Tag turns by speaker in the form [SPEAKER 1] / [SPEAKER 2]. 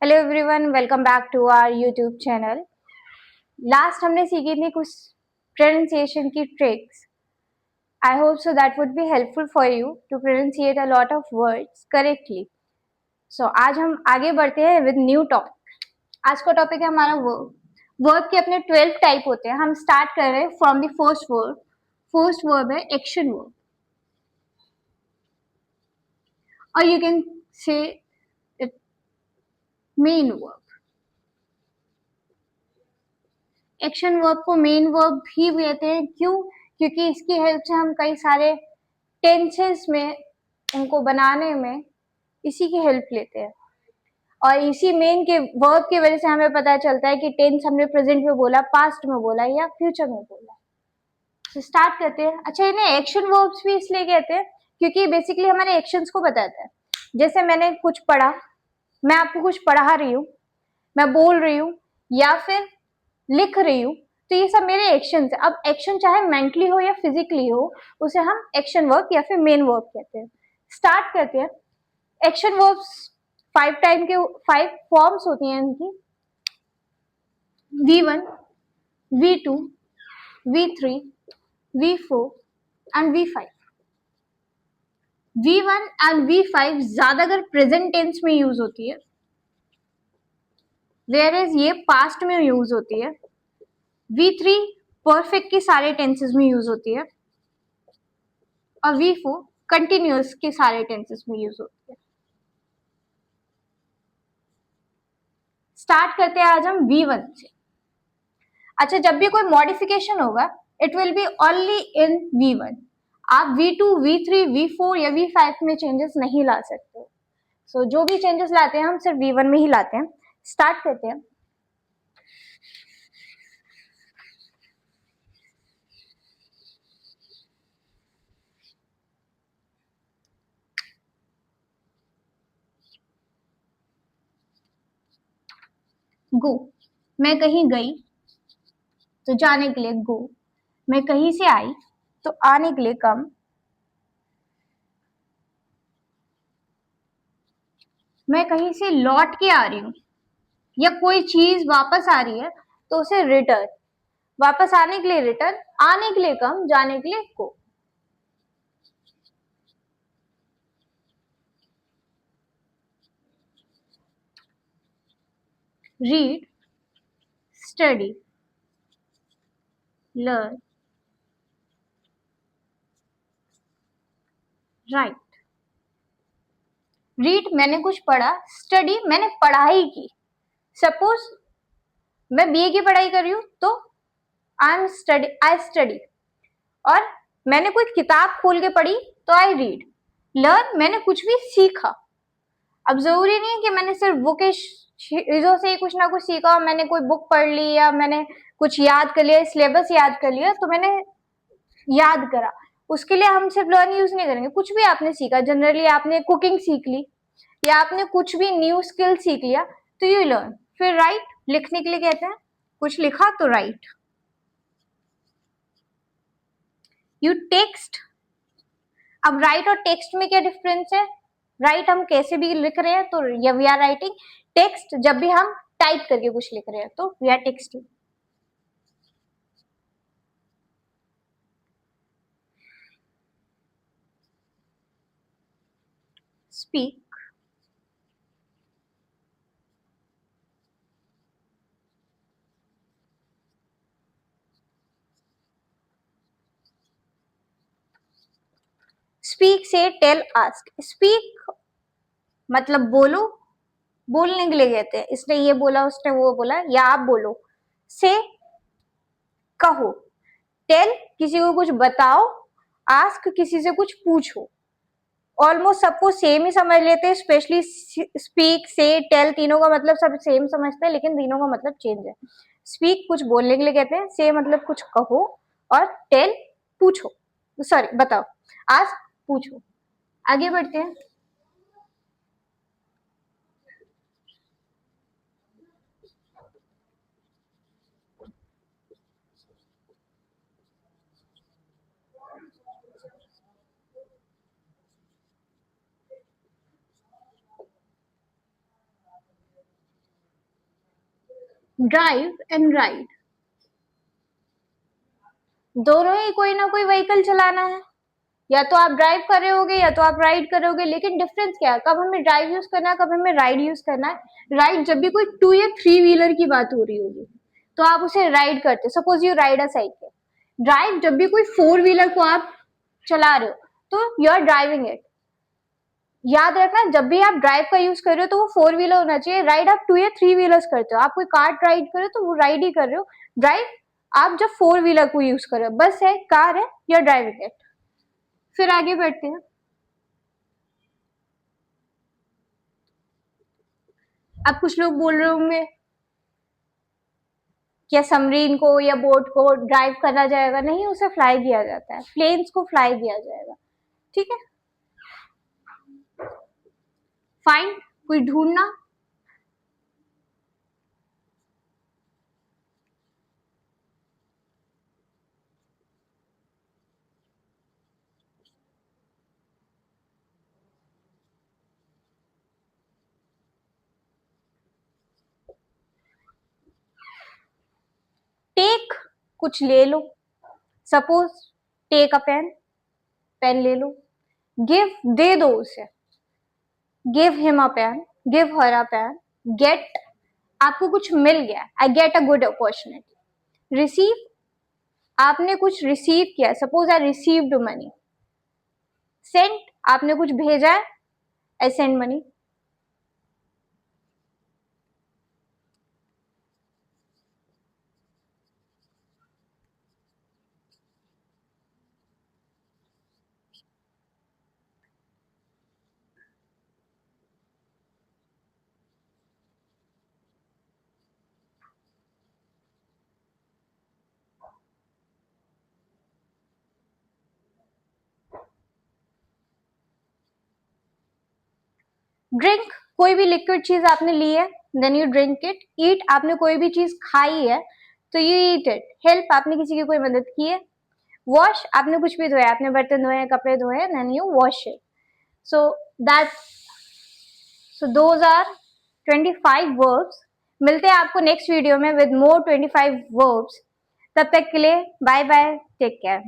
[SPEAKER 1] Hello everyone, welcome back to our YouTube channel. Last हमने सीखी थी कुछ प्रोनाउंसिएशन की tricks. I hope so that would be helpful for you to pronunciate a lot of words correctly. So आज हम आगे बढ़ते हैं विद न्यू टॉपिक। आज का टॉपिक है हमारा वर्ब। वर्ब के अपने 12 टाइप होते हैं। हम स्टार्ट कर रहे हैं from the first verb. First verb है एक्शन वर्ब, और you can say it main verb. Action verb को मेन वर्ब भी कहते हैं। क्यों? क्योंकि इसकी हेल्प से हम कई सारे टेंसेस में उनको बनाने में इसी की हेल्प लेते हैं, और इसी मेन के वर्ब की वजह से हमें पता चलता है कि टेंस हमने प्रेजेंट में बोला, पास्ट में बोला या फ्यूचर में बोला। तो स्टार्ट करते हैं। अच्छा, इन्हें एक्शन वर्ब्स भी इसलिए कहते हैं क्योंकि बेसिकली हमारे एक्शंस को बताता है। जैसे मैंने कुछ पढ़ा, मैं आपको कुछ पढ़ा रही हूँ, मैं बोल रही हूँ या फिर लिख रही हूँ, तो ये सब मेरे एक्शन है। अब एक्शन चाहे मेंटली हो या फिजिकली हो, उसे हम एक्शन वर्ब या फिर मेन वर्ब कहते हैं। स्टार्ट करते हैं। एक्शन वर्ब्स 5 फॉर्म्स होती हैं इनकी। V1, V2, V3, V4 and V5। V1 and V5 ज्यादातर प्रेजेंट टेंस में यूज होती है, वेयर एज ये पास्ट में यूज होती है। V3 परफेक्ट के सारे टेंसेस में यूज होती है, और V4 कंटिन्यूअस के सारे टेंसेस में यूज होती है। स्टार्ट करते हैं आज हम V1 से। अच्छा, जब भी कोई मॉडिफिकेशन होगा it will be only in V1। आप V2, V3, V4 या V5 में चेंजेस नहीं ला सकते। सो जो भी चेंजेस लाते हैं हम सिर्फ V1 में ही लाते हैं। स्टार्ट करते हैं। गो, मैं कहीं गई तो जाने के लिए गो। मैं कहीं से आई तो आने के लिए कम। मैं कहीं से लौट के आ रही हूँ या कोई चीज वापस आ रही है तो उसे रिटर्न। वापस आने के लिए रिटर्न, आने के लिए कम, जाने के लिए को। Read, study, learn, right. Read मैंने कुछ पढ़ा, स्टडी मैंने पढ़ाई की। सपोज मैं बीए की पढ़ाई कर रही हूँ तो आई स्टडी। और मैंने कोई किताब खोल के पढ़ी तो आई रीड। लर्न मैंने कुछ भी सीखा। अब जरूरी नहीं है कि मैंने सिर्फ बुक चीजों से ही कुछ ना कुछ सीखा। मैंने कोई बुक पढ़ ली या मैंने कुछ याद कर लिया, सिलेबस याद कर लिया तो मैंने याद करा। उसके लिए हम सिर्फ लर्न यूज नहीं करेंगे। कुछ भी आपने सीखा, जनरली आपने कुकिंग सीख ली या आपने कुछ भी न्यू स्किल सीख लिया तो यू लर्न। फिर राइट, लिखने के लिए कहते हैं। कुछ लिखा तो राइट। You text. अब राइट और टेक्स्ट में क्या डिफरेंस है? राइट हम कैसे भी लिख रहे हैं तो वी आर राइटिंग। टेक्स्ट जब भी हम टाइप करके कुछ लिख रहे हैं तो we are texting. Speak, speak से टेल, आस्क। स्पीक मतलब बोलो, बोलने के लिए कहते हैं। इसने ये बोला, उसने वो बोला, या आप बोलो। से कहो। टेल किसी को कुछ बताओ, आस्क किसी से कुछ पूछो। ऑलमोस्ट सबको सेम ही समझ लेते हैं, स्पेशली स्पीक, से, टेल तीनों का मतलब सब सेम समझते हैं, लेकिन तीनों का मतलब चेंज है। स्पीक कुछ बोलने के लिए कहते हैं, से मतलब कुछ कहो, और टेल पूछो, सॉरी बताओ, आस्क पूछो। आगे बढ़ते हैं। ड्राइव एंड राइड, दोनों ही कोई ना कोई व्हीकल चलाना है। या तो आप ड्राइव कर रहे होगे या तो आप राइड कर रहे होगे, लेकिन डिफरेंस क्या है, कब हमें ड्राइव यूज करना है, कब हमें राइड यूज करना है। राइड जब भी कोई 2 या 3 व्हीलर की बात हो रही होगी तो आप उसे राइड करते, suppose you ride a cycle. Drive जब भी कोई 4 व्हीलर को आप चला रहे हो तो यू आर ड्राइविंग इट। याद रखना, जब भी आप ड्राइव का यूज कर रहे हो तो वो 4 व्हीलर होना चाहिए। राइड आप 2 या 3 व्हीलर्स करते हो, आप कोई कार राइड कर रहे हो तो वो राइड ही कर रहे हो। ड्राइव आप जब 4 व्हीलर को यूज कर रहे हो, बस है, कार है, यू आर ड्राइविंग इट। फिर आगे बढ़ते हैं। अब कुछ लोग बोल रहे होंगे क्या सबमरीन को या बोट को ड्राइव करा जाएगा? नहीं, उसे फ्लाई किया जाता है, प्लेन्स को फ्लाई किया जाएगा। ठीक है, फाइन, कोई ढूंढना। टेक, कुछ ले लो, suppose take a pen, pen ले लो। गिव, दे दो उसे, give him a pen, give her a pen. Get, आपको कुछ मिल गया, I get a good opportunity. Receive, आपने कुछ रिसीव किया, suppose I received money. Send, आपने कुछ भेजा है, आई सेंड मनी। ड्रिंक, कोई भी लिक्विड चीज आपने ली है, देन यू ड्रिंक इट। ईट, आपने कोई भी चीज खाई है तो यू ईट इट। हेल्प, आपने किसी की कोई मदद की है। वॉश, आपने कुछ भी धोया, आपने बर्तन धोए, कपड़े धोए, then you wash it. So that, so those are 25 verbs. मिलते हैं आपको नेक्स्ट वीडियो में विद मोर 25 वर्ब्स। तब तक के लिए बाय बाय, टेक केयर।